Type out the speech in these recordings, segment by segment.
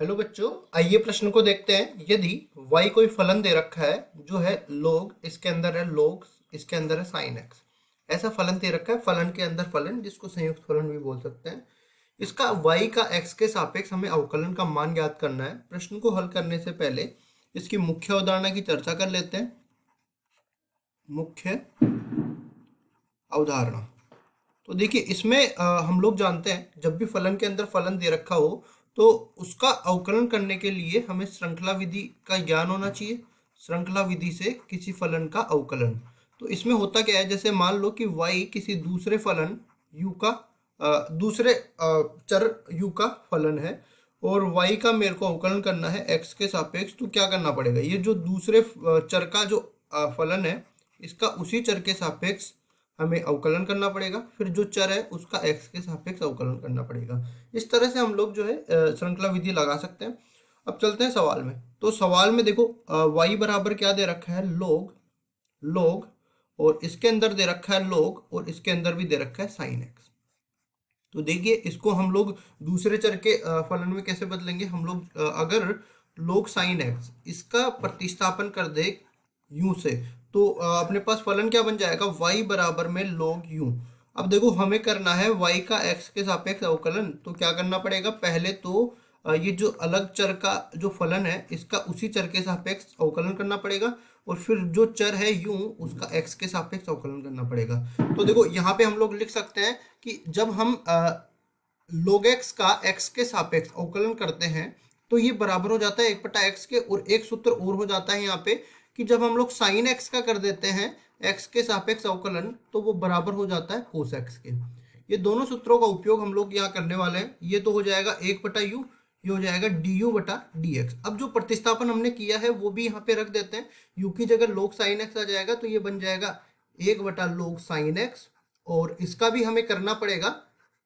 Hello बच्चों, आइए प्रश्न को देखते हैं। यदि y कोई फलन दे रखा है जो है log, इसके अंदर है log, इसके अंदर है sin x। ऐसा फलन दे रखा है, फलन के अंदर फलन, जिसको संयुक्त फलन भी बोल सकते हैं। इसका y का x के सापेक्ष हमें अवकलन का मान ज्ञात करना है। प्रश्न को हल करने से पहले इसकी मुख्य अवधारणा की चर्चा कर लेते हैं। मुख्य अवधारणा, तो देखिए इसमें हम लोग जानते हैं जब भी फलन के अंदर फलन दे रखा हो तो उसका अवकलन करने के लिए हमें श्रृंखला विधि का ज्ञान होना चाहिए। श्रृंखला विधि से किसी फलन का अवकलन, तो इसमें होता क्या है, जैसे मान लो कि y किसी दूसरे फलन u का दूसरे चर u का फलन है और y का मेरे को अवकलन करना है x के सापेक्ष। तो क्या करना पड़ेगा, ये जो दूसरे चर का जो फलन है इसका उसी चर के सापेक्ष हमें अवकलन करना पड़ेगा, फिर जो चर है उसका x के सापेक्ष अवकलन करना पड़ेगा। इस तरह से हम लोग जो है श्रृंखला विधि लगा सकते हैं। अब चलते हैं सवाल में। तो सवाल में देखो y बराबर क्या दे रखा है, log, और इसके अंदर दे रखा है log और इसके अंदर भी दे रखा है sin x। तो देखिए इसको हम लोग दूसरे चर के फलन में कैसे बदलेंगे। हम लोग अगर log sin x इसका प्रतिस्थापन कर दे u से, तो अपने पास फलन क्या बन जाएगा, y बराबर में log u। अब देखो हमें करना है y का x के सापेक्ष अवकलन। तो क्या करना पड़ेगा, पहले तो ये जो अलग चर का जो फलन है इसका उसी चर के सापेक्ष अवकलन करना पड़ेगा और फिर जो चर है u उसका x के सापेक्ष अवकलन करना पड़ेगा। तो देखो यहाँ पे हम लोग लिख सकते हैं कि जब हम log x का x के सापेक्ष अवकलन करते हैं तो ये बराबर हो जाता है 1/x के। और एक सूत्र और हो जाता है यहाँ पे कि जब हम लोग sin x का कर देते हैं x के सापेक्ष अवकलन तो वो बराबर हो जाता है cos x के। ये दोनों सूत्रों का उपयोग हम लोग यहाँ करने वाले हैं। ये तो हो जाएगा 1/u, ये हो जाएगा du/dx। अब जो प्रतिस्थापन हमने किया है वो भी यहाँ पे रख देते हैं। u की जगह log sin x आ जाएगा तो ये बन जाएगा 1/log sin x, और इसका भी हमें करना पड़ेगा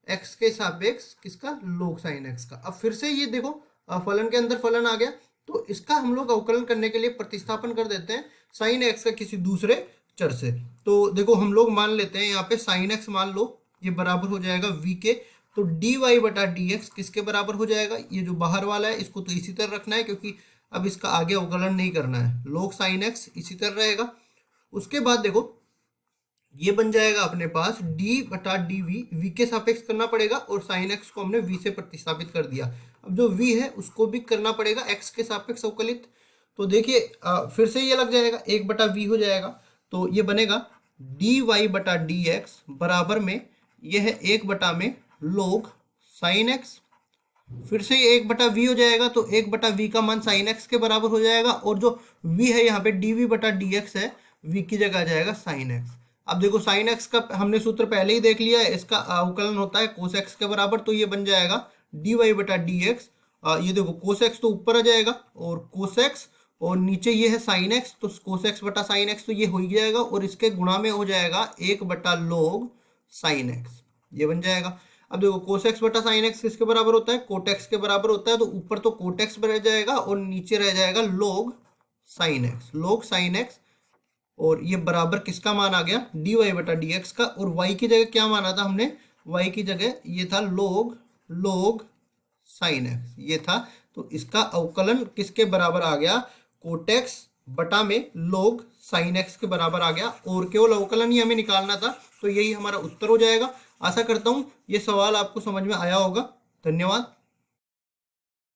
x के सापेक्ष किसका, log sin x का। अब फिर से ये देखो फलन के अंदर फलन आ गया, तो इसका हम लोग अवकलन करने के लिए प्रतिस्थापन कर देते हैं sin x का किसी दूसरे चर से। तो देखो हम लोग मान लेते हैं यहाँ पे sin x मान लो, ये बराबर हो जाएगा v के। तो dy/dx किसके बराबर हो जाएगा, ये जो बाहर वाला है इसको तो इसी तरह रखना है क्योंकि अब इसका आगे अवकलन नहीं करना है। log sin x इसी तरह रहेगा। उसके बाद देखो ये बन जाएगा अपने पास d/dv, v के सापेक्ष करना पड़ेगा और sin x को हमने v से प्रतिस्थापित कर दिया। अब जो v है उसको भी करना पड़ेगा x के सापेक्ष अवकलित। तो देखिए फिर से ये लग जाएगा 1/v हो जाएगा। तो ये बनेगा dy/dx बराबर में ये है 1/log sin x। फिर से ये 1/v हो जाएगा, तो 1/v का मान sin x के बराबर हो जाएगा और जो v है यहाँ पे dv/dx है, v की जगह आ जाएगा sin x। अब देखो sin x का हमने सूत्र पहले ही देख लिया है, इसका अवकलन होता है cos x के बराबर। तो ये बन जाएगा dy/dx। ये देखो cos x तो ऊपर आ जाएगा और cos x और नीचे ये है sin x, तो cos x/sin x तो ये हो ही जाएगा और इसके गुणा में हो जाएगा 1/log sin x, ये बन जाएगा। अब देखो cos x/sin x किसके बराबर होता है, cot x के बराबर होता है। तो ऊपर तो cot x रह जाएगा और नीचे रह जाएगा log sin x, और ये बराबर किसका मान आ गया, dy/dx का। और y की जगह क्या माना था हमने, y की जगह ये था log sin x, ये था। तो इसका अवकलन किसके बराबर आ गया, cot x बटा में log sin x के बराबर आ गया। और केवल अवकलन ही हमें निकालना था, तो यही हमारा उत्तर हो जाएगा। आशा करता हूं ये सवाल आपको समझ में आया होगा। धन्यवाद।